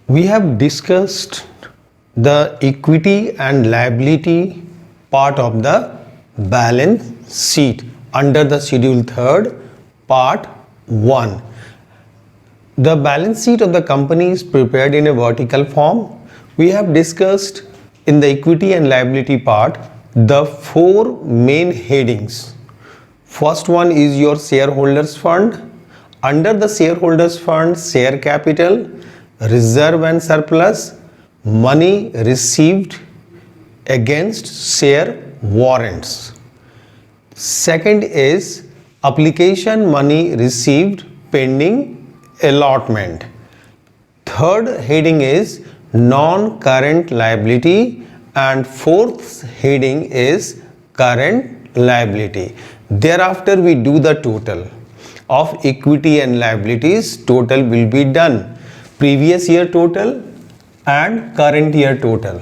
We have discussed the equity and liability part of the balance sheet under the schedule 3rd part 1. The balance sheet of the company is prepared in a vertical form. We have discussed in the equity and liability part the 4 main headings. First one is your shareholders fund. Under the shareholders fund, share capital, reserve and surplus, money received against share warrants. Second is application money received pending allotment. Third heading is non-current liability, and fourth heading is current liability. Thereafter we do the total of equity and liabilities. Total will be done. Previous year total and current year total.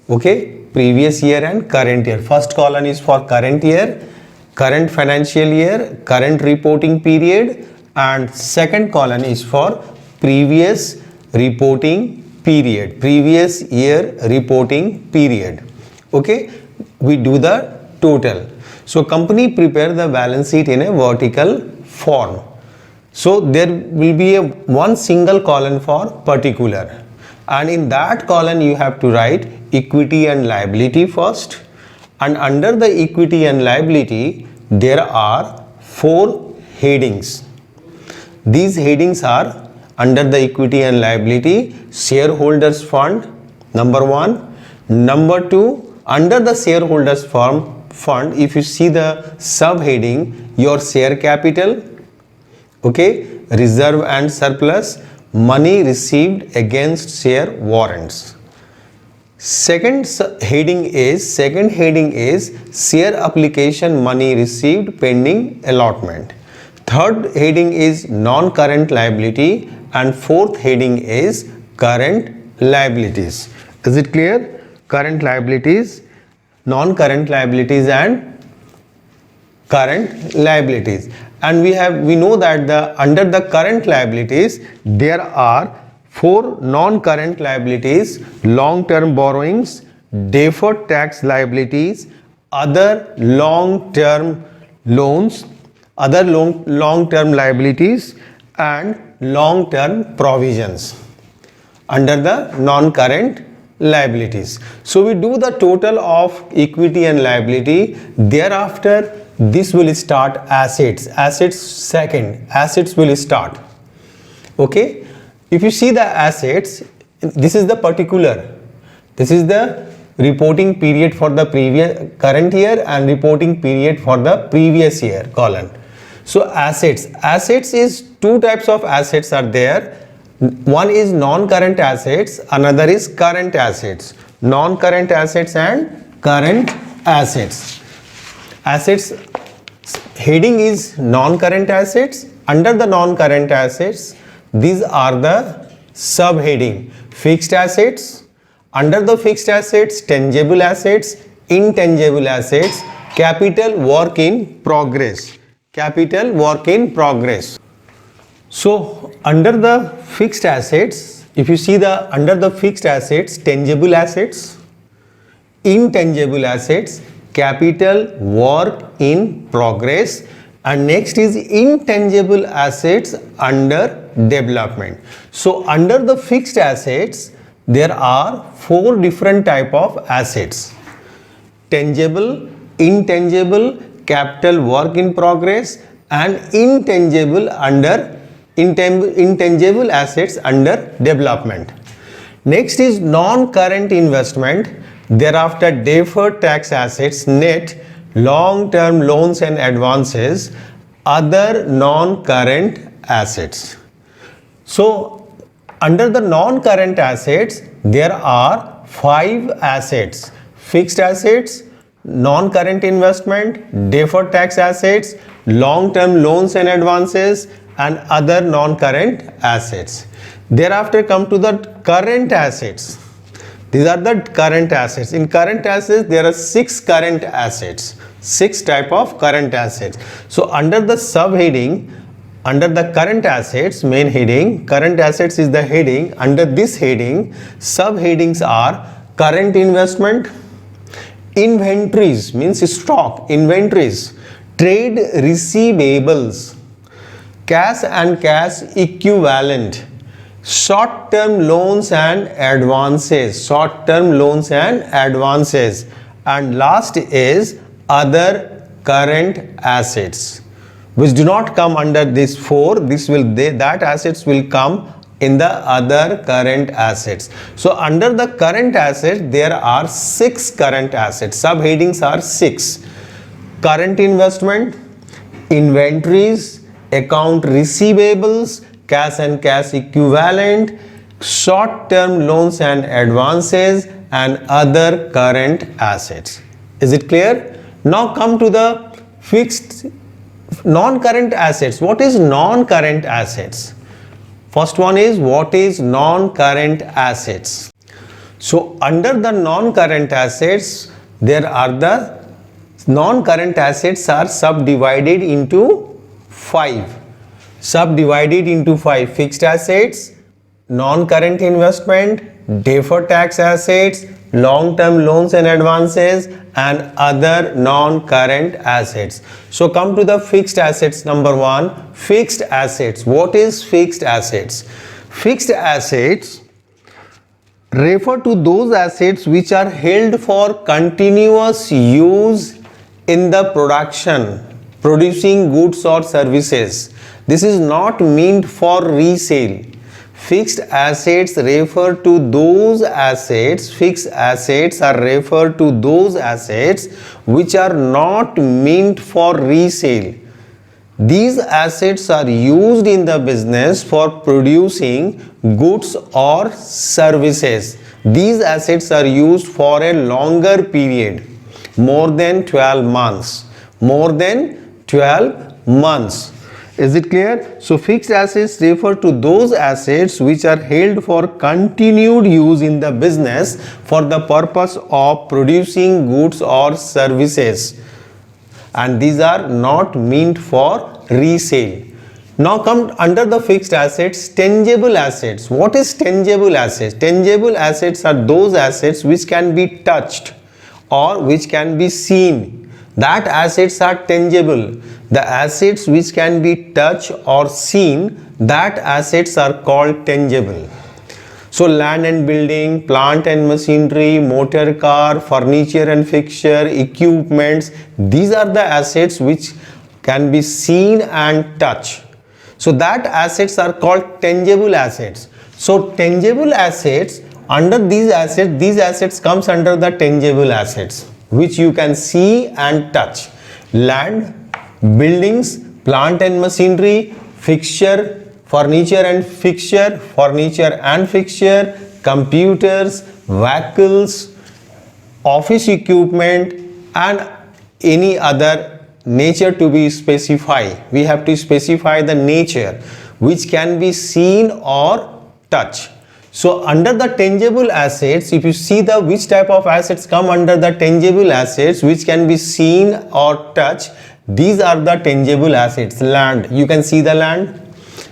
Okay, previous year and current year. First column is for current year, current financial year, current reporting period, and second column is for previous reporting period, previous year reporting period. Okay, we do the total. So company prepare the balance sheet in a vertical form. So there will be one single column for particular, and in that column you have to write equity and liability first, and under the equity and liability there are 4 headings. These headings are under the equity and liability: shareholders fund, number 1. Number 2, under the shareholders fund, if you see the subheading, your share capital, okay, reserve and surplus, money received against share warrants. Second heading is share application money received pending allotment. Third heading is non-current liability, and fourth heading is current liabilities. Is it clear? Current liabilities, non-current liabilities and current liabilities. And we know that under the current liabilities there are 4 non-current liabilities: long-term borrowings, deferred tax liabilities, other long-term loans, other long-term liabilities, and long-term provisions under the non-current liabilities. So we do the total of equity and liability. Thereafter this will start assets. Second, assets will start. Okay, if you see the assets, this is the particular, this is the reporting period for the current year and reporting period for the previous year column. So assets is 2 types of assets are there. One is non-current assets, another is current assets. Non-current assets and current assets. Assets heading is non-current assets. Under the non-current assets, these are the subheading: fixed assets. Under the fixed assets, tangible assets, intangible assets, capital work in progress. Capital work in progress. So under the fixed assets, if you see under the fixed assets, tangible assets, intangible assets, capital work in progress, and next is intangible assets under development. So under the fixed assets there are 4 different type of assets: tangible, intangible, capital work in progress, and intangible assets under development. Next is non-current investment. Thereafter deferred tax assets, net, long-term loans and advances, other non-current assets. So under the non-current assets there are 5 assets: fixed assets, non-current investment, deferred tax assets, long-term loans and advances, and other non-current assets. Thereafter come to the current assets. These are the current assets. In current assets there are 6 current assets, 6 type of current assets. So under the subheading under the current assets main heading, current assets is the heading. Under this heading, subheadings are current investment, inventories means stock, inventories, trade receivables, cash and cash equivalent, short-term loans and advances, short-term loans and advances, and last is other current assets, which do not come under this 4. That assets will come in the other current assets. So under the current assets there are 6 current assets. Subheadings are 6: current investment, inventories, account receivables, cash and cash equivalent, short-term loans and advances, and other current assets. Is it clear? Now come to the fixed non-current assets. What is non-current assets? First one is, what is non-current assets? So under the non-current assets, there are the non-current assets are subdivided into 5. Fixed assets, non-current investment, deferred tax assets, long-term loans and advances, and other non-current assets. So come to the fixed assets. Number 1, fixed assets. What is fixed assets? Fixed assets refer to those assets which are held for continuous use in the producing goods or services. This is not meant for resale. Fixed assets refer to those assets, fixed assets are referred to those assets which are not meant for resale. These assets are used in the business for producing goods or services. These assets are used for a longer period, more than 12 months. More than 12 months. Is it clear? So fixed assets refer to those assets which are held for continued use in the business for the purpose of producing goods or services, and these are not meant for resale. Now come under the fixed assets, tangible assets. What is tangible assets? Tangible assets are those assets which can be touched or which can be seen. That assets are tangible. The assets which can be touched or seen, that assets are called tangible. So land and building, plant and machinery, motor car, furniture and fixture, equipments, these are the assets which can be seen and touched. So that assets are called tangible assets. So tangible assets, under these assets comes under the tangible assets which you can see and touch. Land, buildings, plant and machinery, furniture and fixture, computers, vehicles, office equipment, and any other nature to be specified. We have to specify the nature which can be seen or touched. So under the tangible assets, if you see the which type of assets come under the tangible assets which can be seen or touched, these are the tangible assets. Land, you can see the land,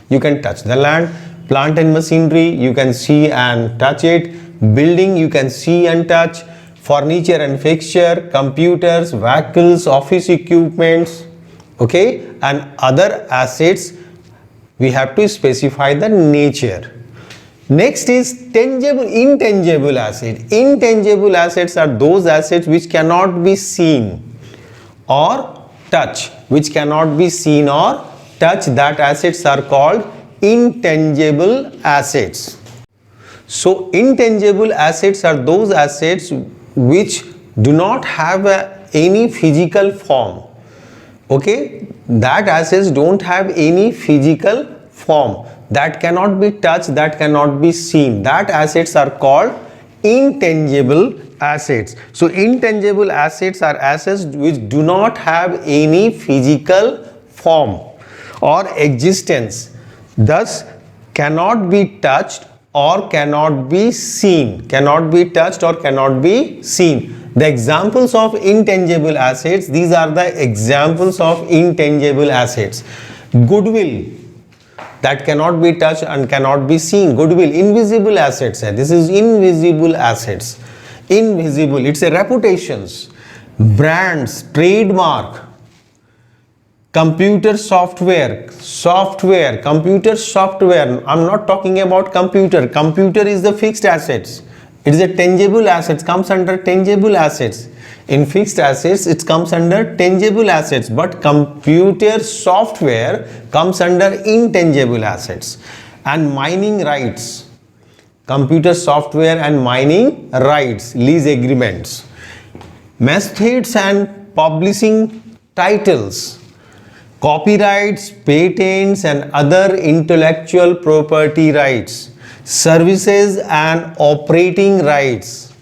you can touch the land. Plant and machinery, you can see and touch it. Building, you can see and touch. Furniture and fixture, computers, vehicles, office equipments, okay, and other assets, we have to specify the nature. Next is tangible, intangible asset. Intangible assets are those assets which cannot be seen or touch, which cannot be seen or touch. That assets are called intangible assets. So intangible assets are those assets which do not have any physical form. Okay, that assets don't have any physical form, that cannot be touched, that cannot be seen. That assets are called intangible assets. So intangible assets are assets which do not have any physical form or existence, thus cannot be touched or cannot be seen. Cannot be touched or cannot be seen. The examples of intangible assets, these are the examples of intangible assets. Goodwill, that cannot be touched and cannot be seen. Goodwill, invisible assets hai. This is invisible assets. Invisible, it's a reputations, brands, trademark, computer software, computer software. I'm not talking about computer. Computer is the fixed assets. It is a tangible assets, comes under tangible assets. In fixed assets, it comes under tangible assets, but computer software comes under intangible assets. And mining rights, computer software and mining rights, lease agreements, methods and publishing titles, copyrights, patents and other intellectual property rights, services and operating rights,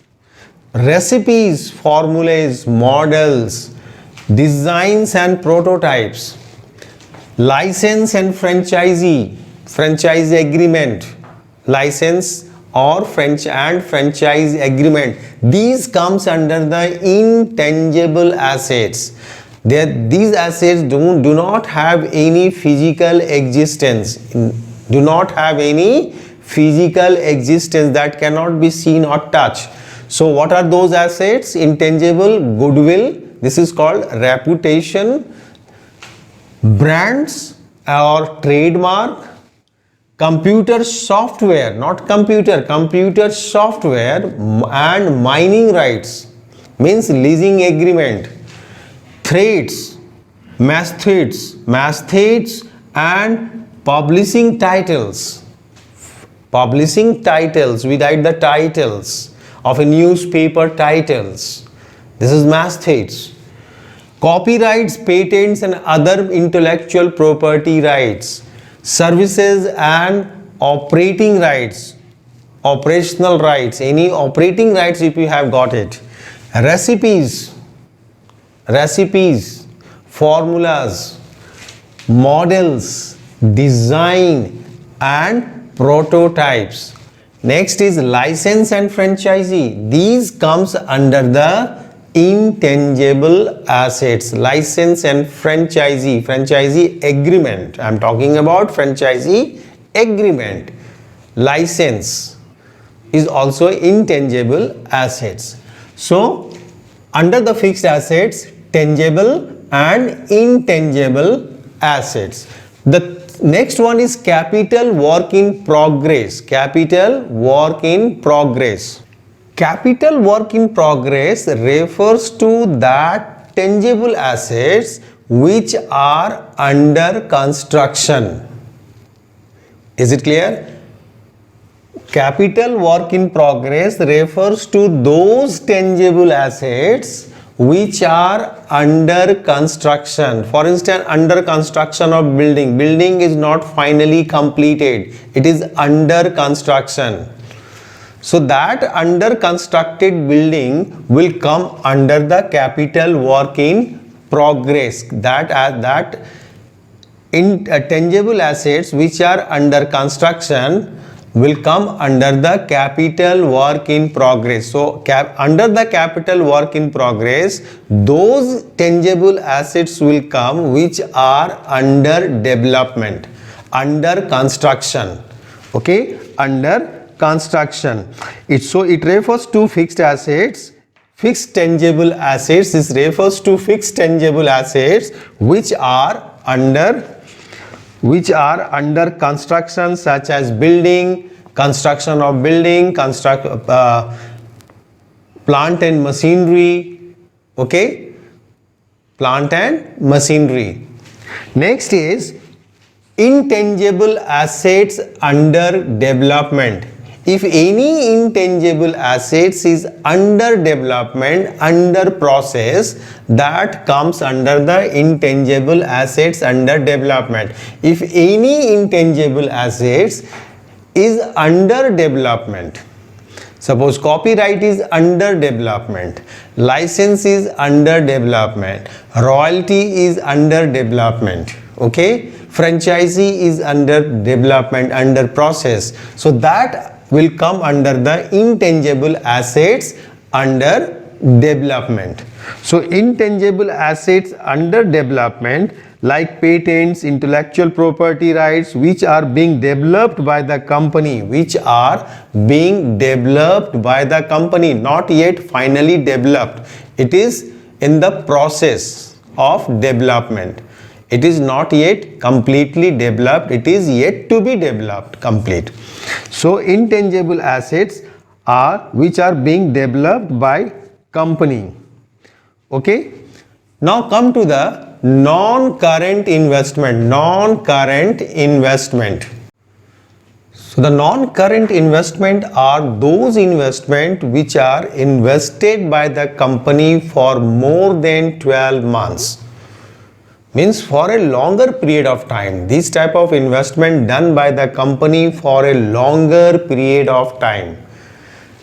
recipes, formulas, models, designs and prototypes, license and franchise agreement, license or franchise agreement. These comes under the intangible assets. These assets do not have any physical existence, that cannot be seen or touched. So what are those assets? Intangible, goodwill, this is called reputation, brands or trademark, computer software, not computer, computer software, and mining rights, means leasing agreement, threads, methods and publishing titles, without the titles of a newspaper titles. This is methods. Copyrights, patents and other intellectual property rights, services and operating rights, operational rights, any operating rights if you have got it, recipes, formulas, models, design and prototypes. Next is license and franchisee. These comes under the intangible assets. License and franchisee agreement. I am talking about franchisee agreement. License is also intangible assets. So under the fixed assets, tangible and intangible assets. The next one is capital work in progress. Capital work in progress. Capital work in progress refers to that tangible assets which are under construction. Is it clear? Capital work in progress refers to those tangible assets which are under construction. For instance, under construction of building. Building is not finally completed. It is under construction. So that under constructed building will come under the capital work in progress. That tangible assets which are under construction will come under the capital work in progress. So under the capital work in progress, those tangible assets will come which are under development, under construction. Okay, under construction. It refers to fixed assets. Fixed tangible assets, this refers to fixed tangible assets which are under construction, such as building, construction of building, plant and machinery. Okay, plant and machinery. Next is intangible assets under development. If any intangible assets is under development, under process, that comes under the intangible assets under development. If any intangible assets is under development, suppose copyright is under development, license is under development, royalty is under development, okay, franchisee is under development, under process, so that will come under the intangible assets under development. So intangible assets under development like patents, intellectual property rights, which are being developed by the company, not yet finally developed. It is in the process of development. It is not yet completely developed. It is yet to be developed complete. So intangible assets are which are being developed by company. Okay. Now come to the non-current investment. So the non-current investment are those investment which are invested by the company for more than 12 months. Means for a longer period of time. This type of investment done by the company for a longer period of time.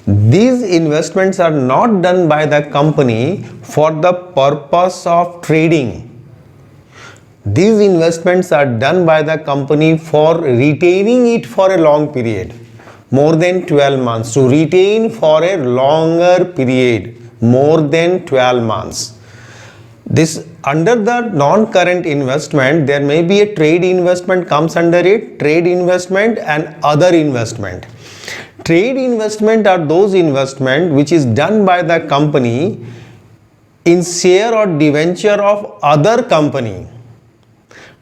These investments are not done by the company for the purpose of trading. These investments are done by the company for retaining it for a long period, more than 12 months. To retain for a longer period, more than 12 months. This under the non-current investment, there may be a trade investment comes under it, trade investment and other investment. Trade investment are those investment which is done by the company in share or debenture of other company.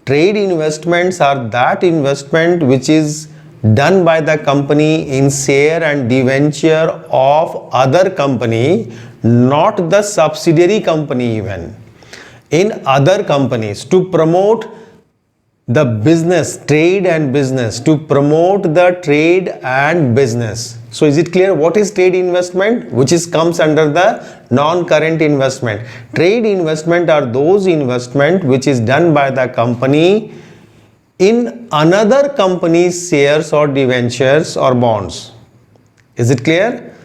Trade investments are that investment which is done by the company in share and debenture of other company, not the subsidiary company even. In other companies to promote the business, trade and business, to promote the trade and business. So is it clear what is trade investment, which is comes under the non-current investment? Trade investment are those investment which is done by the company in another company's shares or debentures or bonds. Is it clear?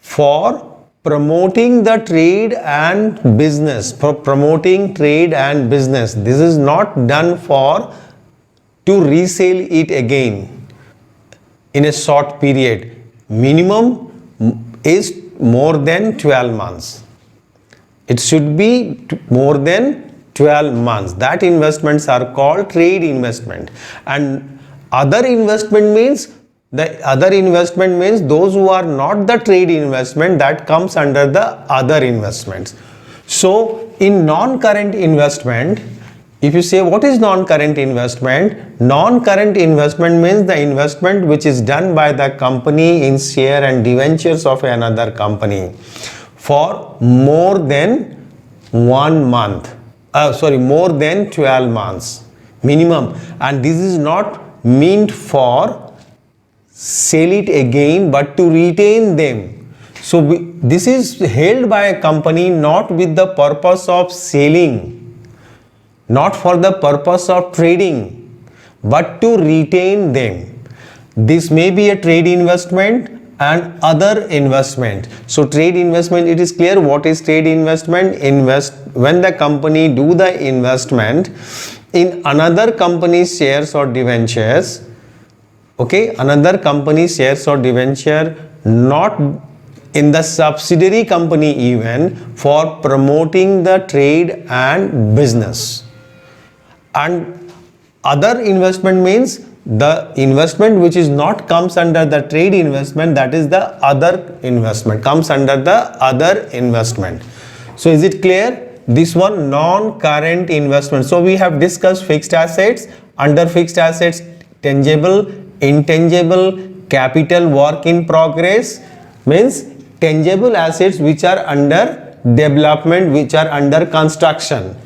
For promoting the trade and business, for promoting trade and business. This is not done for to resell it again in a short period. Minimum is more than 12 months. It should be more than 12 months. That investments are called trade investment. And other investment means those who are not the trade investment, that comes under the other investments. So in non-current investment, if you say what is non-current investment? Non-current investment means the investment which is done by the company in share and debentures of another company for more than 1 month. More than 12 months minimum. And this is not meant for sell it again, but to retain them. So this is held by a company not with the purpose of selling, not for the purpose of trading, but to retain them. This may be a trade investment and other investment. So trade investment, it is clear what is trade investment. When the company do the investment in another company's shares or debentures, okay, another company shares or debenture, not in the subsidiary company even, for promoting the trade and business. And other investment means the investment which is not comes under the trade investment, that is the other investment, comes under the other investment. So is it clear? This one non-current investment. So we have discussed fixed assets. Under fixed assets, tangible, intangible, capital, work in progress, means tangible assets which are under development, which are under construction,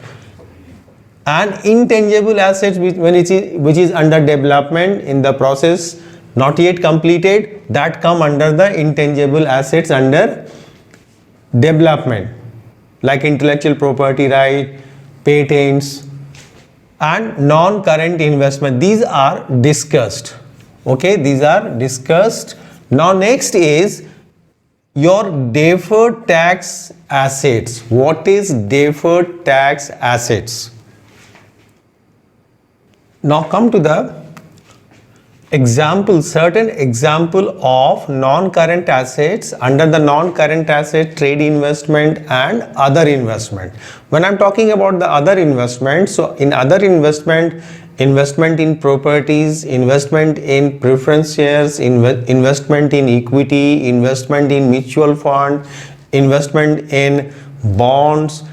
and intangible assets which is under development, in the process, not yet completed, that come under the intangible assets under development, like intellectual property right, patents, and non-current investment. These are discussed. Okay, these are discussed. Now next is your deferred tax assets. What is deferred tax assets? Now come to the example, certain example of non-current assets under the non-current asset, trade investment and other investment. When I'm talking about the other investment, so in other investment, investment in properties, investment in preference shares, investment in equity, investment in mutual fund, investment in bonds,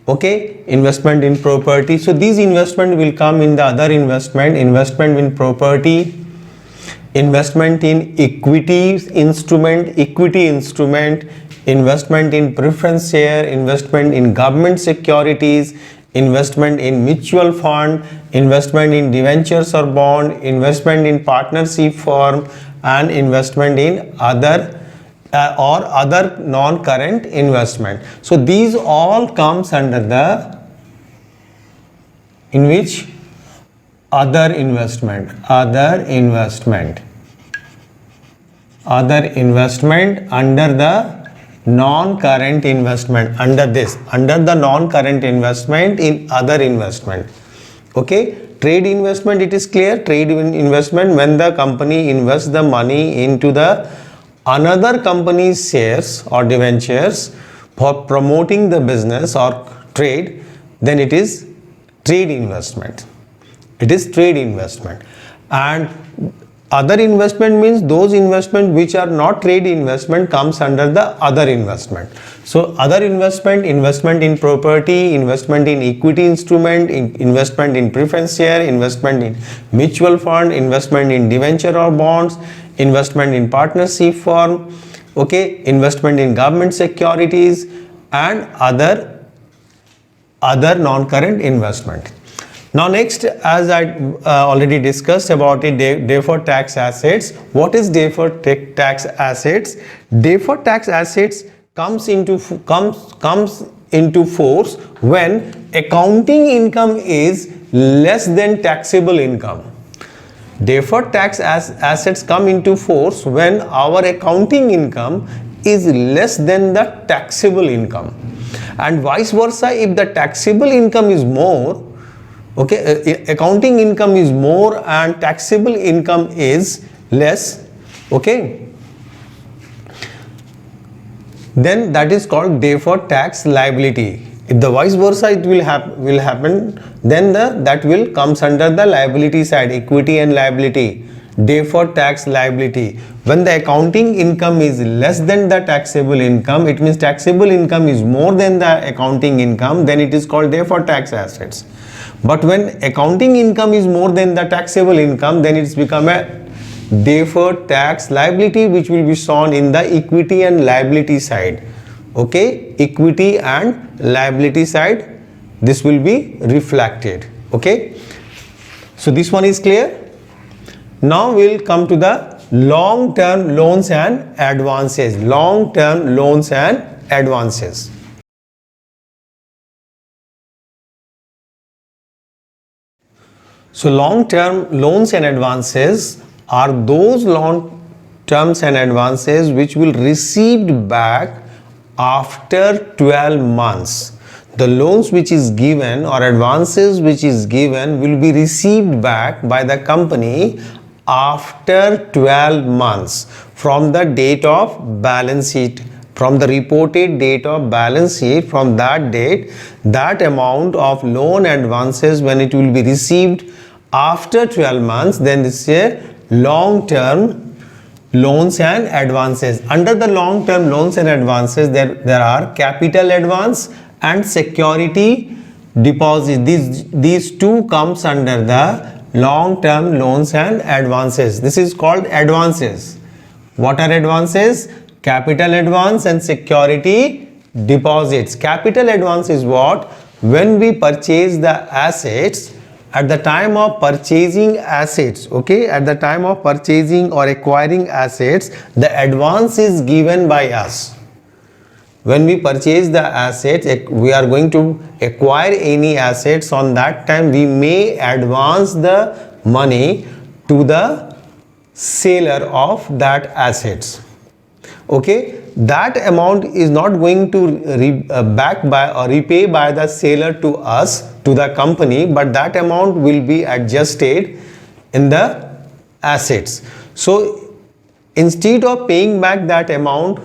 okay, investment in property. So these investment will come in the other investment, investment in property, investment in equity instrument, investment in preference share, investment in government securities, investment in mutual fund, investment in debentures or bond, investment in partnership firm, and investment in other or other non-current investment. So these all comes under the in which other investment under the non-current investment, under the non-current investment in other investment. Okay, trade investment, it is clear. Trade investment, when the company invests the money into the another company's shares or debentures for promoting the business or trade, then it is trade investment. And other investment means those investment which are not trade investment comes under the other investment. So other investment in property, investment in equity instrument, investment in preference share, investment in mutual fund, investment in debenture or bonds, investment in partnership firm, okay, investment in government securities and other non-current investment. Now next, as I already discussed about it, deferred tax assets. What is deferred tax assets? Deferred tax assets comes into force when accounting income is less than taxable income. Deferred tax assets come into force when our accounting income is less than the taxable income, and vice versa. If the taxable income is more, okay, accounting income is more and taxable income is less, okay, then that is called deferred tax liability. If the vice versa it will happen, then that will comes under the liability side, equity and liability, deferred tax liability. When the accounting income is less than the taxable income, it means taxable income is more than the accounting income, then it is called deferred tax assets. But when accounting income is more than the taxable income, then it's become a deferred tax liability, which will be shown in the equity and liability side. Okay, equity and liability side, this will be reflected. Okay, so this one is clear. Now we'll come to the long-term loans and advances. Long-term loans and advances. So long-term loans and advances are those long terms and advances which will received back after 12 months. The loans which is given or advances which is given will be received back by the company after 12 months from the date of balance sheet, from the reported date of balance sheet. From that date, that amount of loan advances, when it will be received after 12 months, then this is a long-term loans and advances. Under the long-term loans and advances, there are capital advance and security deposit. These two comes under the long-term loans and advances. This is called advances. What are advances? Capital advance and security deposits. Capital advance is what? When we purchase the assets, at the time of purchasing assets, okay, at the time of purchasing or acquiring assets, the advance is given by us. When we purchase the assets, we are going to acquire any assets. On that time, we may advance the money to the seller of that assets. Okay, that amount is not going to repay by the seller to us, to the company, but that amount will be adjusted in the assets. So instead of paying back that amount,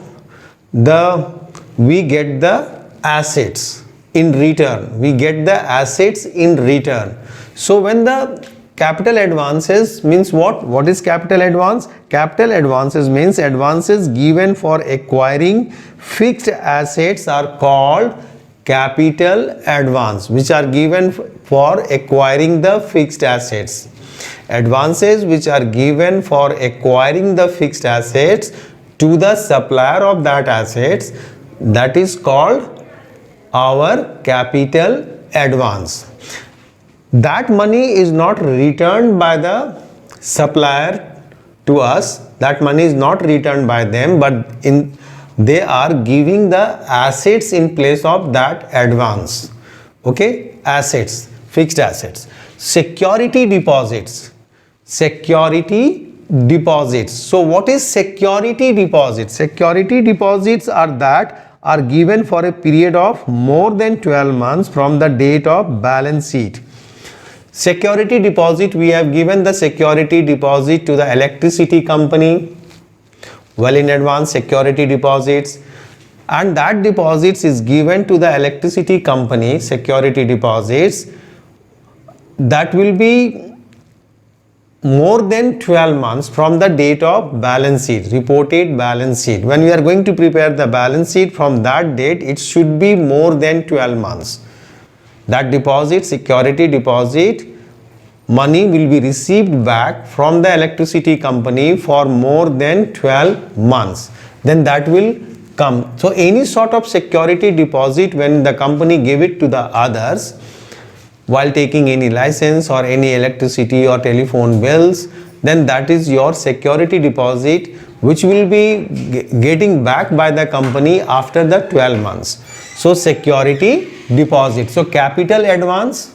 we get the assets in return. We get the assets in return. So when the capital advances means what is capital advance? Capital advances means advances given for acquiring fixed assets are called capital advance, which are given for acquiring the fixed assets. Advances which are given for acquiring the fixed assets to the supplier of that assets, that is called our capital advance. That money is not returned by the supplier to us, that money is not returned by them, but they are giving the assets in place of that advance. Okay, assets, fixed assets. Security deposits. Security deposits. So what is security deposits? Security deposits are given for a period of more than 12 months from the date of balance sheet. Security deposit, we have given the security deposit to the electricity company well in advance, security deposits, and that deposits is given to the electricity company, security deposits, that will be more than 12 months from the date of balance sheet, reported balance sheet. When we are going to prepare the balance sheet, from that date it should be more than 12 months. That deposit, security deposit, money will be received back from the electricity company for more than 12 months. Then that will come. So any sort of security deposit, when the company gave it to the others while taking any license or any electricity or telephone bills, then that is your security deposit, which will be getting back by the company after the 12 months. So security deposit. So capital advance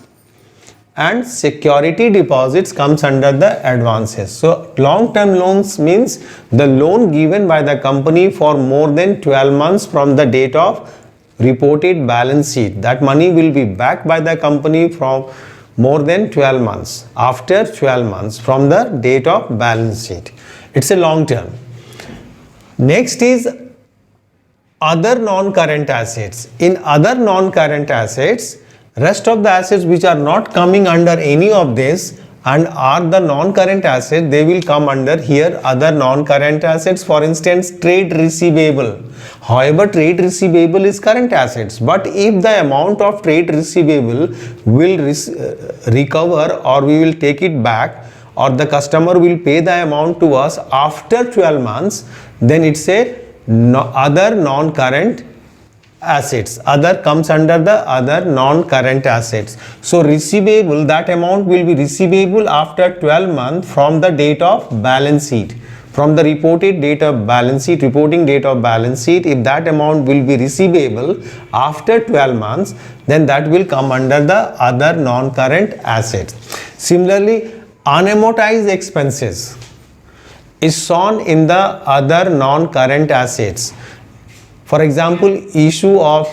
and security deposits comes under the advances. So long-term loans means the loan given by the company for more than 12 months from the date of reported balance sheet. That money will be backed by the company from more than 12 months, after 12 months from the date of balance sheet. It's a long term. Next is other non-current assets. In other non-current assets, rest of the assets which are not coming under any of this and are the non-current assets, they will come under here other non-current assets. For instance, trade receivable. However, trade receivable is current assets, but if the amount of trade receivable will recover, or we will take it back, or the customer will pay the amount to us after 12 months, then it's a other non-current assets. Other comes under the other non-current assets. So receivable, that amount will be receivable after 12 months from the date of balance sheet, from the reported date of balance sheet, reporting date of balance sheet. If that amount will be receivable after 12 months, then that will come under the other non-current assets. Similarly, unamortized expenses is shown in the other non-current assets. For example, issue of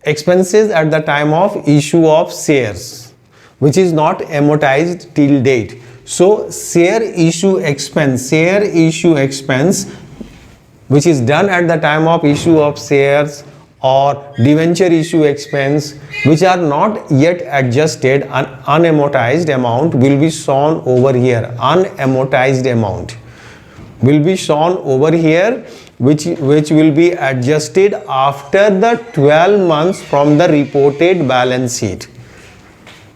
expenses at the time of issue of shares, which is not amortized till date. So share issue expense, which is done at the time of issue of shares, or debenture issue expense, which are not yet adjusted, an unamortized amount will be shown over here. Unamortized amount will be shown over here, which will be adjusted after the 12 months from the reported balance sheet.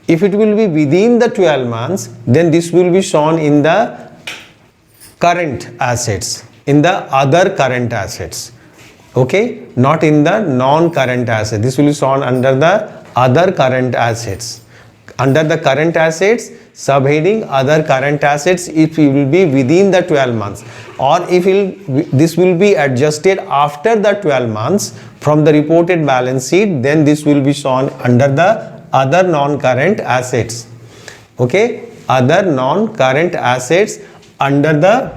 If it will be within the 12 months, then this will be shown in the current assets, in the other current assets. Okay, not in the non-current assets. This will be shown under the other current assets. Under the current assets, subheading other current assets, if it will be within the 12 months, or if this will be adjusted after the 12 months from the reported balance sheet, then this will be shown under the other non-current assets. Okay, other non-current assets. Under the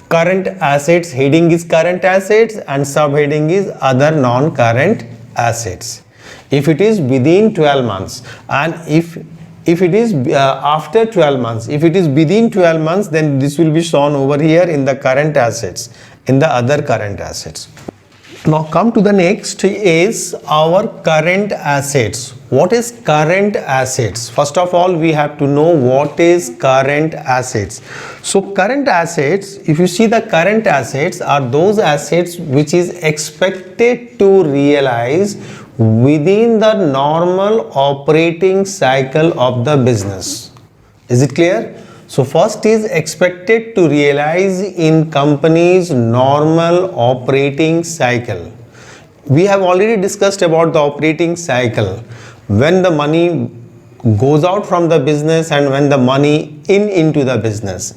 current assets, heading is current assets and subheading is other non-current assets. If it is within 12 months, and if If it is after 12 months, if it is within 12 months, then this will be shown over here in the current assets, in the other current assets. Now come to the next is our current assets. What is current assets? First of all, we have to know what is current assets. So current assets, if you see, the current assets are those assets which is expected to realize within the normal operating cycle of the business. Is it clear? So first is expected to realize in company's normal operating cycle. We have already discussed about the operating cycle. When the money goes out from the business and when the money enter into the business.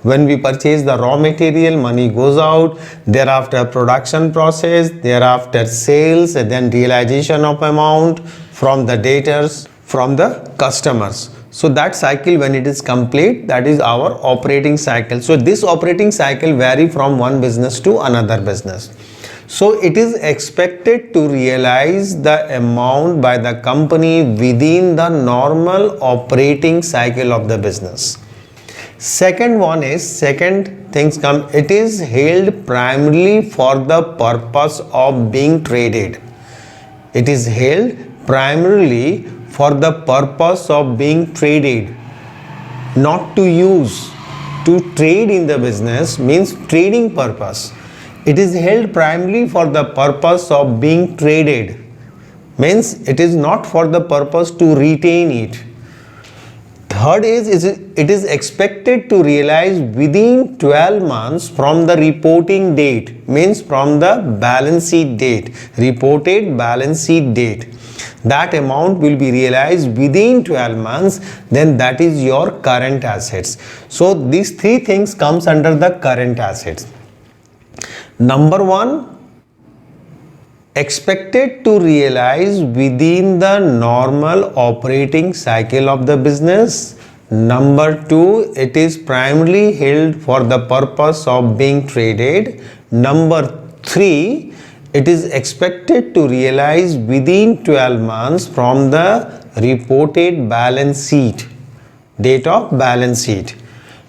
When we purchase the raw material, money goes out, thereafter production process, thereafter sales, and then realization of amount from the debtors, from the customers. So that cycle, when it is complete, that is our operating cycle. So this operating cycle vary from one business to another business. So it is expected to realize the amount by the company within the normal operating cycle of the business. Second one is, second things come, it is held primarily for the purpose of being traded. It is held primarily for the purpose of being traded, not to use. To trade in the business means trading purpose. It is held primarily for the purpose of being traded, means it is not for the purpose to retain it. Third is it is expected to realize within 12 months from the reporting date, means from the balance sheet date, reported balance sheet date. That amount will be realized within 12 months, then that is your current assets. So these three things comes under the current assets. Number one, expected to realize within the normal operating cycle of the business. Number two, it is primarily held for the purpose of being traded. Number three, it is expected to realize within 12 months from the reported balance sheet, date of balance sheet.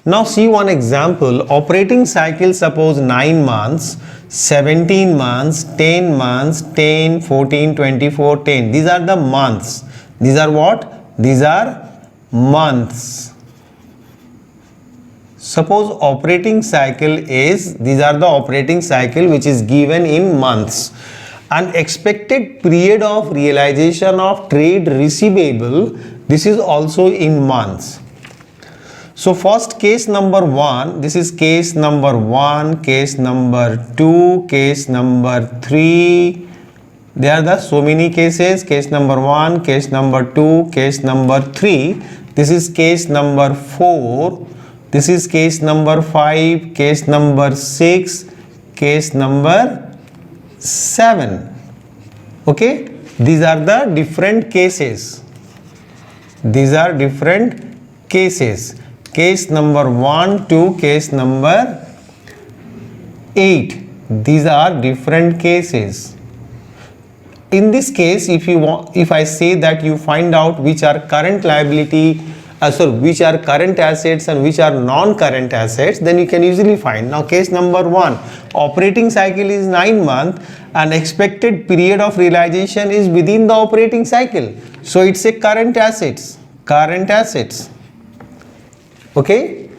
Now see one example. Operating cycle, suppose 9 months, 17 months, 10 months, 10, 14, 24, 10. These are the months. These are what? These are months. Suppose operating cycle is, these are the operating cycle which is given in months. And expected period of realization of trade receivable, this is also in months. So first, case number 1, this is case number 1, case number 2, case number 3. There are the so many cases, case number 1, case number 2, case number 3. This is case number 4. This is case number 5, case number 6, case number 7. Okay, these are the different cases. These are different cases. Case number 1 to case number 8. These are different cases. In this case, if I say that you find out which are current liability, which are current assets and which are non-current assets, then you can easily find. Now case number 1, operating cycle is 9 months and expected period of realization is within the operating cycle. So it's a current assets. Current assets. Okay,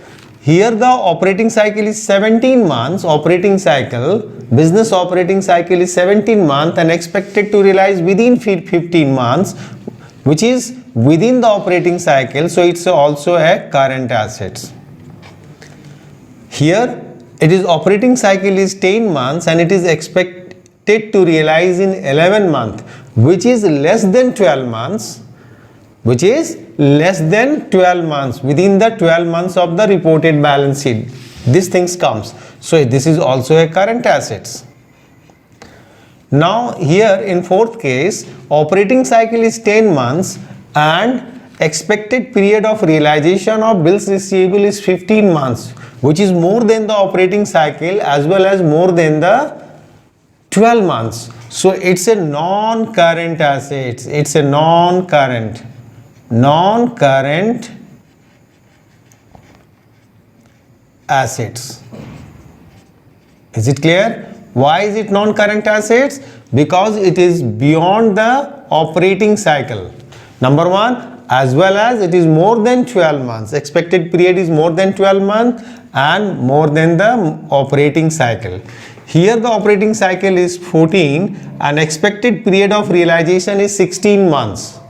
here the operating cycle is 17 months, operating cycle, business operating cycle is 17 months and expected to realize within 15 months, which is within the operating cycle, so it's also a current assets. Here it is operating cycle is 10 months and it is expected to realize in 11 months, which is less than 12 months, which is less than 12 months, within the 12 months of the reported balance sheet. These things comes. So this is also a current assets. Now here in fourth case, operating cycle is 10 months and expected period of realization of bills receivable is 15 months, which is more than the operating cycle as well as more than the 12 months. So it's a non-current assets. It's a non-current. non-current assets. Is it clear? Why is it non-current assets? Because it is beyond the operating cycle. Number one, as well as it is more than 12 months. Expected period is more than 12 months and more than the operating cycle. Here the operating cycle is 14 and expected period of realization is 16 months.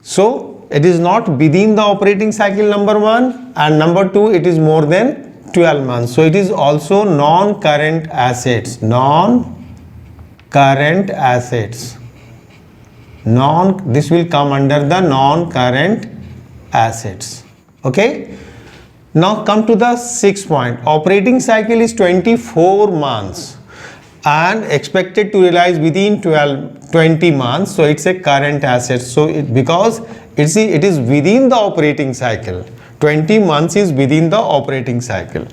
So it is not within the operating cycle, number one, and number two, it is more than 12 months. So it is also non-current assets. Non-current assets. This will come under the non-current assets. Okay. Now come to the sixth point. Operating cycle is 24 months and expected to realize within 20 months. So it's a current asset. So because it is within the operating cycle. 20 months is within the operating cycle.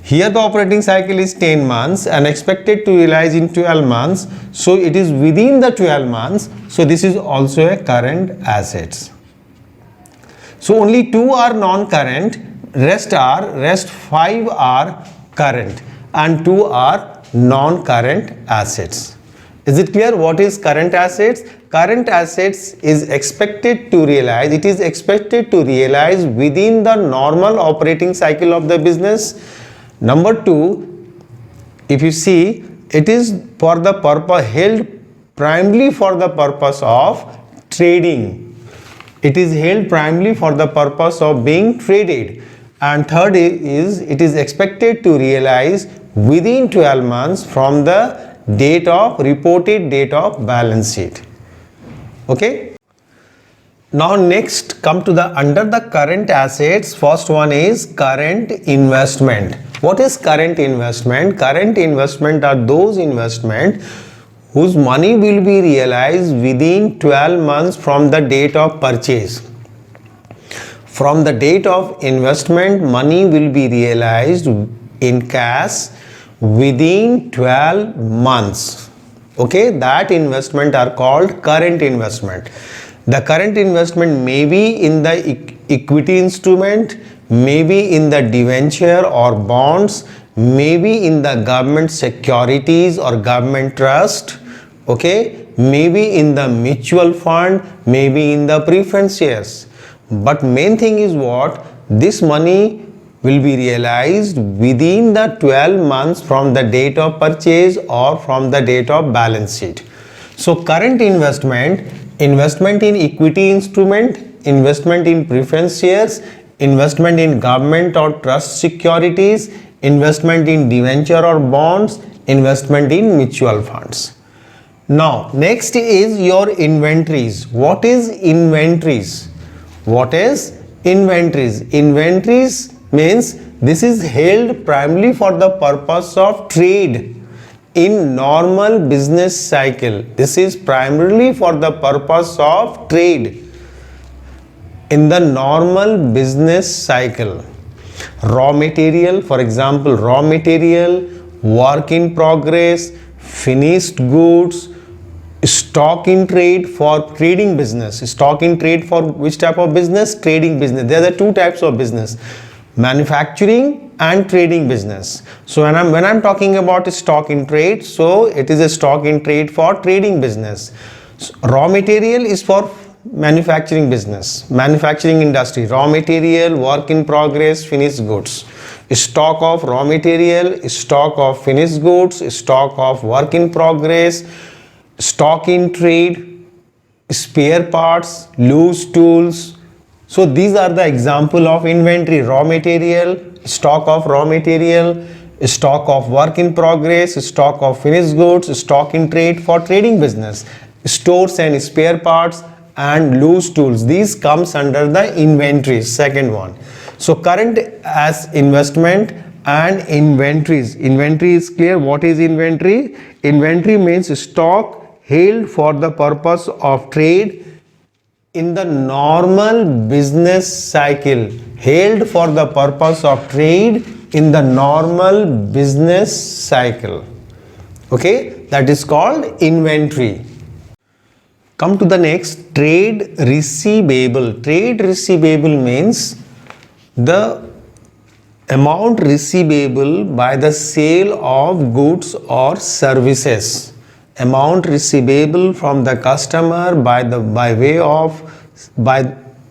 Here the operating cycle is 10 months and expected to realize in 12 months. So it is within the 12 months. So this is also a current assets. So only 2 are non-current, rest 5 are current and 2 are non-current assets. Is it clear what is current assets? Current assets is expected to realize, it is expected to realize within the normal operating cycle of the business. Number 2, if you see, it is for the purpose, held primarily for the purpose of trading. It is held primarily for the purpose of being traded. And third is, it is expected to realize within 12 months from the reported date of balance sheet. Okay. Now next come to the under the current assets. First one is current investment. What is current investment? Current investment are those investment whose money will be realized within 12 months from the date of purchase. From the date of investment, money will be realized in cash within 12 months. Okay, that investment are called current investment. The current investment may be in the equity instrument, maybe in the debenture or bonds, maybe in the government securities or government trust, okay, maybe in the mutual fund, maybe in the preference shares. But main thing is what? This money will be realized within the 12 months from the date of purchase or from the date of balance sheet. So current investment, investment in equity instrument, investment in preference shares, investment in government or trust securities, investment in debenture or bonds, investment in mutual funds. Now next is your inventories. What is inventories? What is inventories? Inventories means this is held primarily for the purpose of trade in normal business cycle. This is primarily for the purpose of trade in the normal business cycle. Raw material, for example, raw material, work in progress, finished goods, stock in trade for trading business. Stock in trade for which type of business? Trading business. There are the two types of business, manufacturing and trading business. So when I'm talking about stock in trade, so it is a stock in trade for trading business. So raw material is for manufacturing business, manufacturing industry. Raw material, work in progress, finished goods. Stock of raw material, stock of finished goods, stock of work in progress, stock in trade, spare parts, loose tools. So these are the example of inventory: raw material, stock of raw material, stock of work in progress, stock of finished goods, stock in trade for trading business, stores and spare parts, and loose tools. These comes under the inventories, second one. So current as investment and inventories. Inventory is clear. What is inventory? Inventory means stock held for the purpose of trade in the normal business cycle. Held for the purpose of trade in the normal business cycle. Okay, that is called inventory. Come to the next, trade receivable. Trade receivable means the amount receivable by the sale of goods or services. Amount receivable from the customer by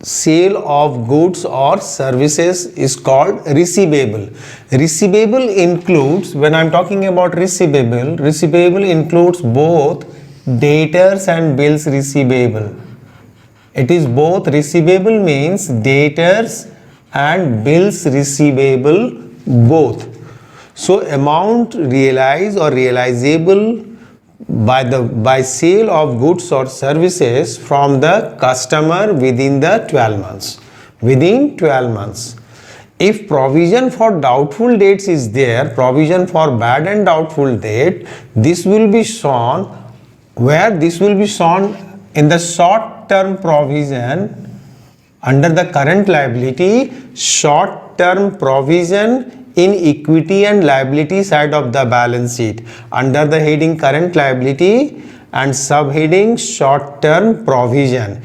sale of goods or services is called receivable. Receivable includes, when I am talking about receivable includes both debtors and bills receivable. It is both. Receivable means debtors and bills receivable both. So amount realized or realizable by sale of goods or services from the customer within the 12 months. Within 12 months. If provision for doubtful debts is there, provision for bad and doubtful debt, this will be shown where this will be shown in the short term provision under the current liability, short term provision in equity and liability side of the balance sheet under the heading current liability and subheading short term provision.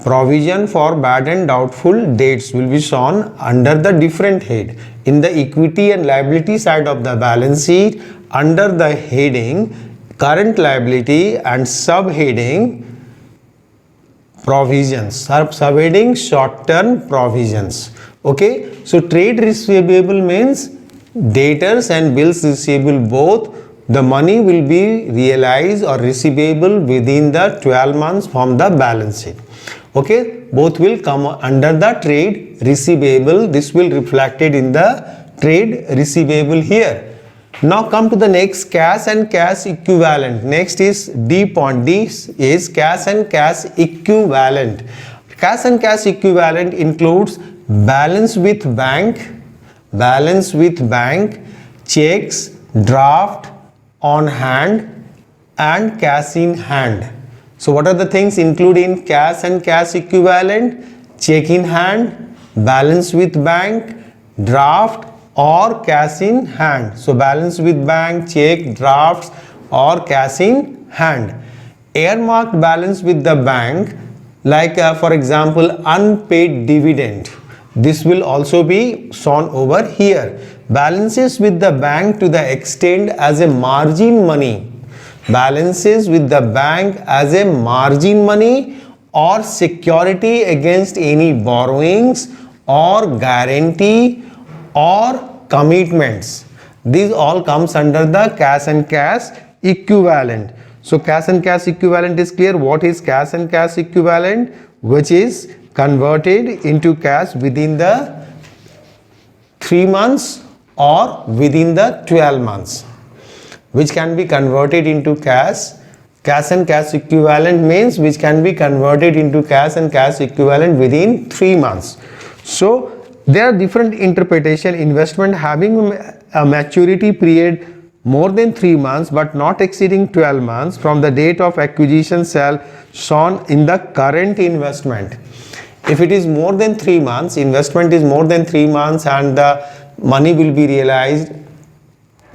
Provision for bad and doubtful debts will be shown under the different head in the equity and liability side of the balance sheet under the heading current liability and subheading provisions, subheading short term provisions. Okay, so trade receivable means debtors and bills receivable both, the money will be realized or receivable within the 12 months from the balance sheet. Okay, both will come under the trade receivable. This will reflected in the trade receivable here. Now come to the next, cash and cash equivalent. Next is D point. D is cash and cash equivalent. Cash and cash equivalent includes balance with bank, checks, draft on hand and cash in hand. So what are the things included in cash and cash equivalent? Check in hand, balance with bank, draft or cash in hand. So balance with bank, check, drafts or cash in hand. Earmarked balance with the bank, like for example unpaid dividend. This will also be shown over here. Balances with the bank to the extent as a margin money. Balances with the bank as a margin money or security against any borrowings or guarantee or commitments. These all comes under the cash and cash equivalent. So cash and cash equivalent is clear. What is cash and cash equivalent? Which is converted into cash within the 3 months or within the 12 months, which can be converted into cash. Cash and cash equivalent means which can be converted into cash and cash equivalent within 3 months. So there are different interpretation. Investment having a maturity period more than 3 months but not exceeding 12 months from the date of acquisition shall shown in the current investment. If it is more than 3 months, investment is more than 3 months and the money will be realized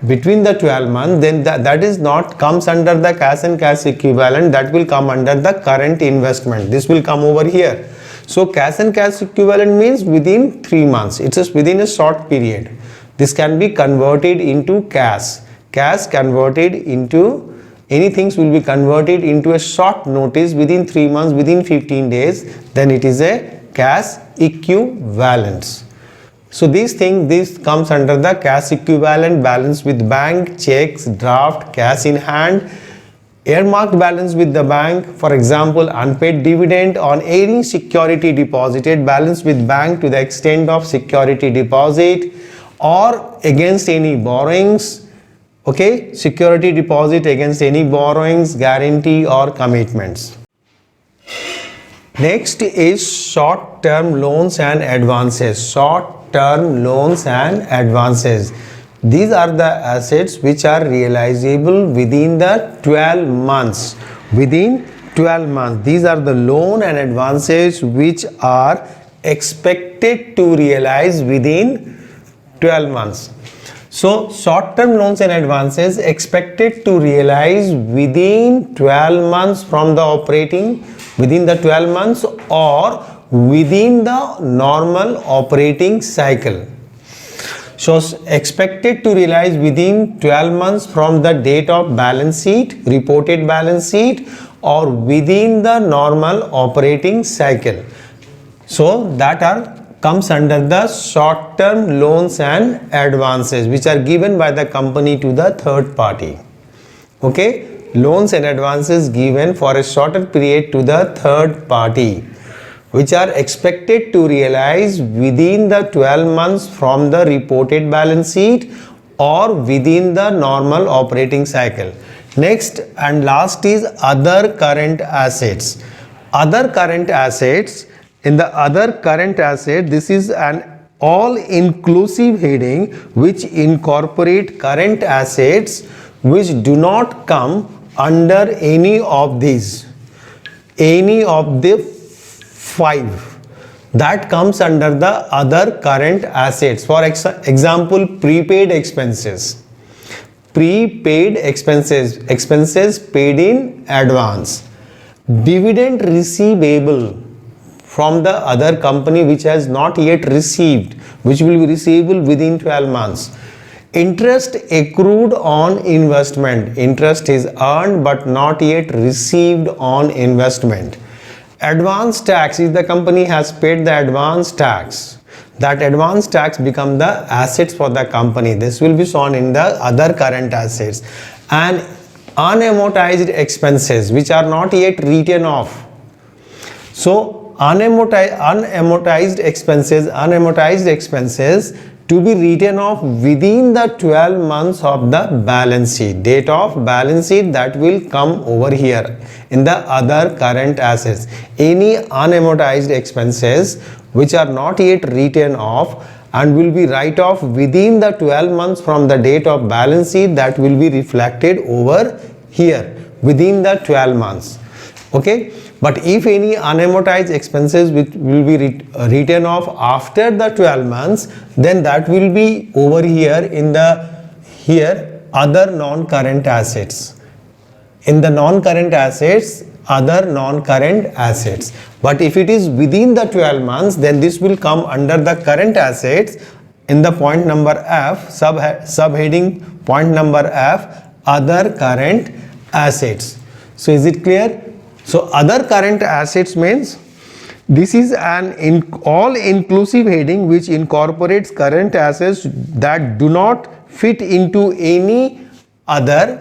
between the 12 months, then that is not comes under the cash and cash equivalent, that will come under the current investment. This will come over here. So cash and cash equivalent means within 3 months. It is within a short period. This can be converted into cash. Cash converted into anything will be converted into a short notice within 3 months, within 15 days, then it is a cash equivalence. So this comes under the cash equivalent, balance with bank, checks, draft, cash in hand, earmarked balance with the bank, for example unpaid dividend on any security deposited, balance with bank to the extent of security deposit or against any borrowings. Okay, security deposit against any borrowings, guarantee or commitments. Next is short-term loans and advances. Short-term loans and advances. These are the assets which are realizable within the 12 months. Within 12 months. These are the loan and advances which are expected to realize within 12 months. So short-term loans and advances expected to realize within 12 months from the operating, within the 12 months or within the normal operating cycle. So expected to realize within 12 months from the date of balance sheet, reported balance sheet, or within the normal operating cycle. So that comes under the short-term loans and advances which are given by the company to the third party. Okay, loans and advances given for a shorter period to the third party, which are expected to realize within the 12 months from the reported balance sheet or within the normal operating cycle. Next and last is other current assets. Other current assets. In the other current asset, this is an all-inclusive heading which incorporate current assets which do not come under any of these, any of the 5 that comes under the other current assets. For example, prepaid expenses, expenses paid in advance, dividend receivable from the other company which has not yet received, which will be receivable within 12 months. Interest accrued on investment, interest is earned but not yet received on investment. Advance tax, if the company has paid the advance tax, that advance tax become the assets for the company. This will be shown in the other current assets. And unamortized expenses which are not yet written off. So unamortized expenses to be written off within the 12 months of the balance sheet. Date of balance sheet, that will come over here in the other current assets. Any unamortized expenses which are not yet written off and will be write off within the 12 months from the date of balance sheet, that will be reflected over here within the 12 months. Okay. But if any unamortized expenses which will be written off after the 12 months, then that will be over here in the other non-current assets. In the non-current assets, other non-current assets. But if it is within the 12 months, then this will come under the current assets in the point number F, subheading point number F, other current assets. So is it clear? So other current assets means this is an all-inclusive heading which incorporates current assets that do not fit into any other,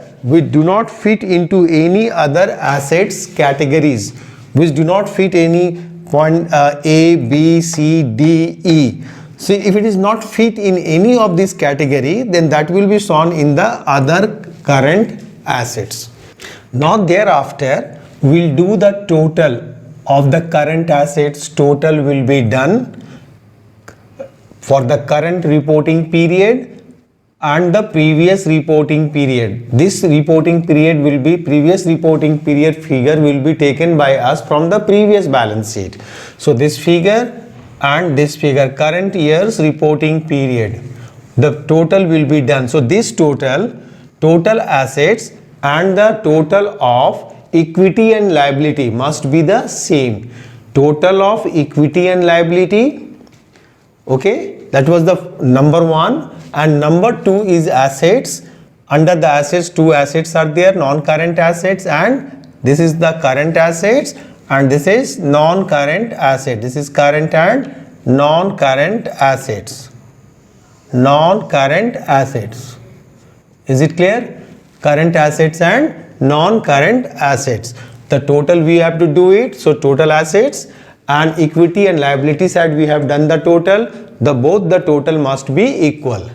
assets categories, which do not fit any point A, B, C, D, E. So if it is not fit in any of this category, then that will be shown in the other current assets. Now thereafter, we'll do the total of the current assets. Total will be done for the current reporting period and the previous reporting period. This reporting period will be, previous reporting period figure will be taken by us from the previous balance sheet. So this figure and this figure, current year's reporting period, the total will be done. So this total assets and the total of equity and liability must be the same. Total of equity and liability, okay, that was the number 1, and number 2 is assets. Under the assets, 2 assets are there, non-current assets, and this is the current assets, and this is non-current asset. This is current and non-current assets. Non-current assets. Is it clear? Current assets and non-current assets. The total we have to do it. So total assets and equity and liability side we have done the total. Both the total must be equal.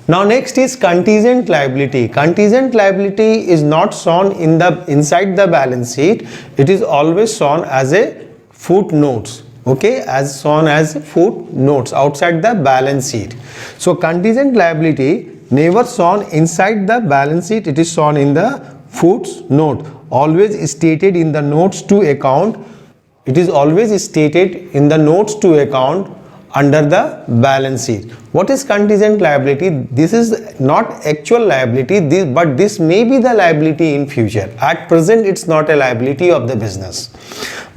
Now next is contingent liability. Contingent liability is not shown inside the balance sheet. It is always shown as a footnotes. Okay, as shown as footnotes outside the balance sheet. So contingent liability never shown inside the balance sheet. It is shown in the footnote, always stated in the notes to account. It is always stated in the notes to account under the balance sheet. What is contingent liability? This is not actual liability, but this may be the liability in future. At present, it's not a liability of the business,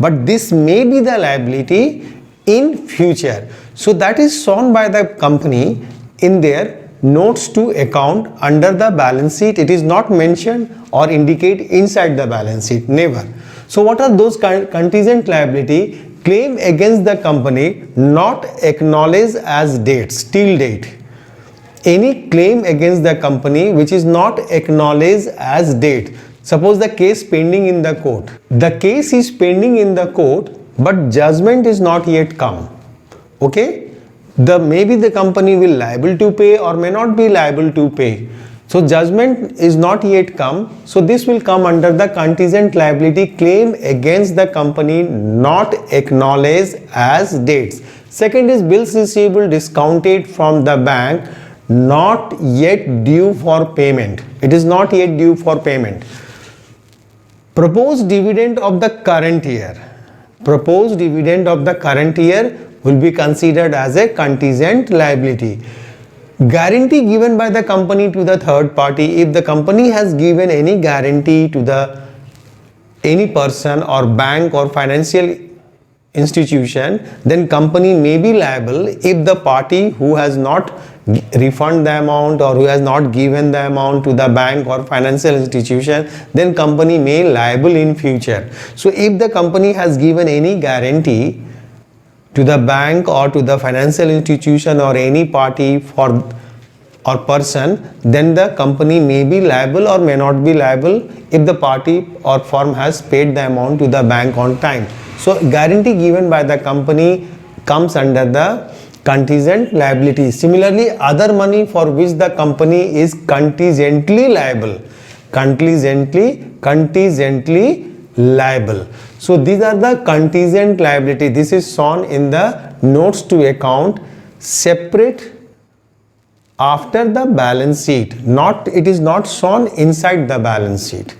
but this may be the liability in future. So that is shown by the company in their notes to account under the balance sheet. It is not mentioned or indicate inside the balance sheet, never. So what are those contingent liability? Claim against the company not acknowledged as dates, till date. Any claim against the company which is not acknowledged as date. Suppose the case pending in the court. The case is pending in the court, but judgment is not yet come. Okay? Maybe the company will liable to pay or may not be liable to pay. So judgment is not yet come. So this will come under the contingent liability, claim against the company not acknowledged as dates. Second is bills receivable discounted from the bank not yet due for payment. It is not yet due for payment. Proposed dividend of the current year. Proposed dividend of the current year will be considered as a contingent liability. Guarantee given by the company to the third party. If the company has given any guarantee to any person or bank or financial institution, then company may be liable if the party who has not refund the amount or who has not given the amount to the bank or financial institution, then company may liable in future. So if the company has given any guarantee to the bank or to the financial institution or any party or person, then the company may be liable or may not be liable if the party or firm has paid the amount to the bank on time. So guarantee given by the company comes under the contingent liability. Similarly, other money for which the company is contingently liable. Contingently liable. So these are the contingent liability. This is shown in the notes to account separate after the balance sheet. It is not shown inside the balance sheet.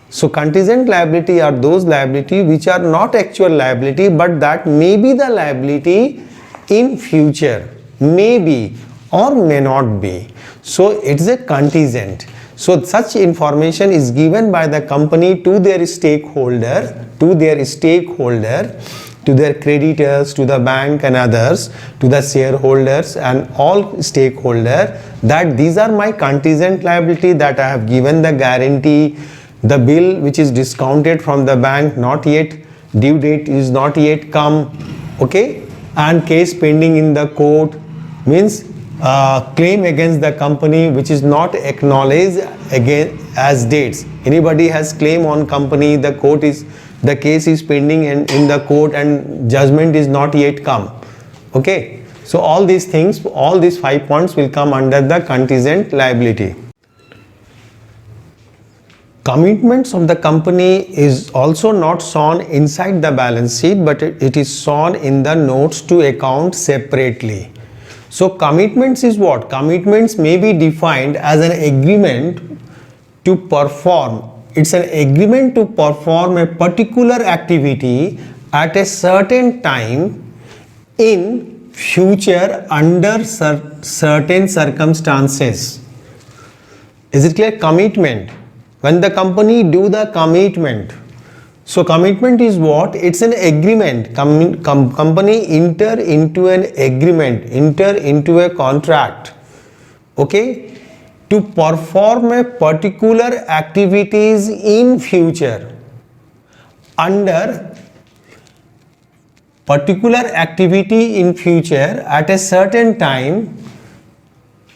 So contingent liability are those liability which are not actual liability, but that may be the liability in future, may be or may not be. So it's a contingent. So such information is given by the company to their stakeholder, to their creditors, to the bank and others, to the shareholders and all stakeholders, that these are my contingent liability, that I have given the guarantee, the bill which is discounted from the bank, not yet, due date is not yet come, okay, and case pending in the court, means claim against the company which is not acknowledged again as dates. Anybody has claim on company, the case is pending in the court and judgment is not yet come. Okay, so all these things, all these 5 points will come under the contingent liability. Commitments of the company is also not shown inside the balance sheet, but it is shown in the notes to account separately. So commitments is what? Commitments may be defined as an agreement to perform. It's an agreement to perform a particular activity at a certain time in future under certain circumstances. Is it clear? Commitment. When the company do the commitment. So commitment is what? It's an agreement. Company enter into an agreement, enter into a contract, okay, to perform a particular activities in future under particular activity in future at a certain time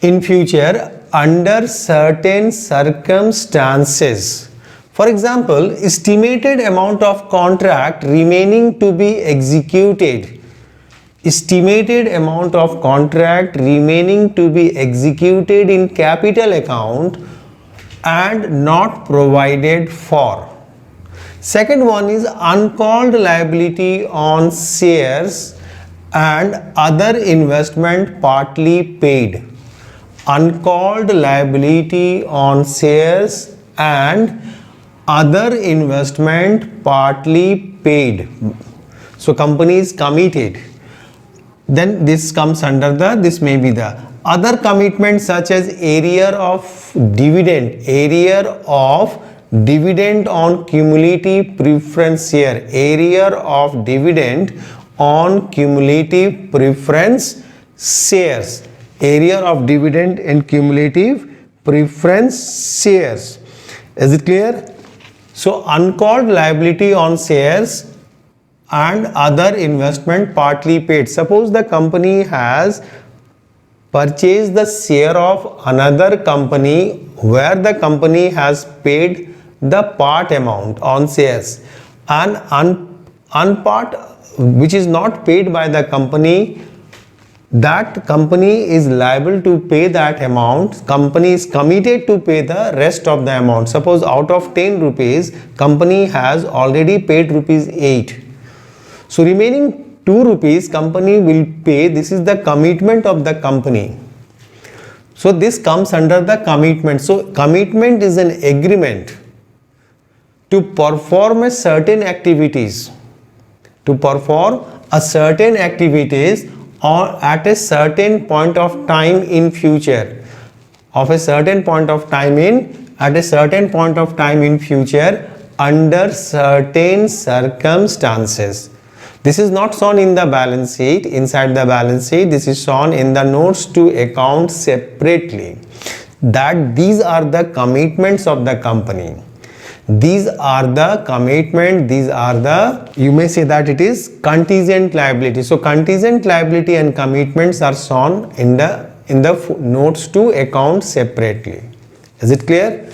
in future under certain circumstances. For example, estimated amount of contract remaining to be executed. Estimated amount of contract remaining to be executed in capital account and not provided for. Second one is uncalled liability on shares and other investment partly paid. Uncalled liability on shares and other investment partly paid. So company is committed then this comes under the, this may be the other commitments such as area of dividend on cumulative preference share, area of dividend on cumulative preference shares, area of dividend and cumulative preference shares. Is it clear? So uncalled liability on shares and other investment partly paid. Suppose the company has purchased the share of another company where the company has paid the part amount on shares, and unpart which is not paid by the company, that company is liable to pay that amount. Company is committed to pay the rest of the amount. Suppose out of 10 rupees, company has already paid rupees 8. So remaining 2 rupees company will pay. This is the commitment of the company. So this comes under the commitment. So commitment is an agreement to perform a certain activities, or at a certain point of time in future, under certain point of time in future, under certain circumstances. This is not shown in the balance sheet, inside the balance sheet. This is shown in the notes to account separately, that these are the commitments of the company. These are the commitment, these are the, you may say that it is contingent liability. So contingent liability and commitments are shown in the notes to account separately. Is it clear?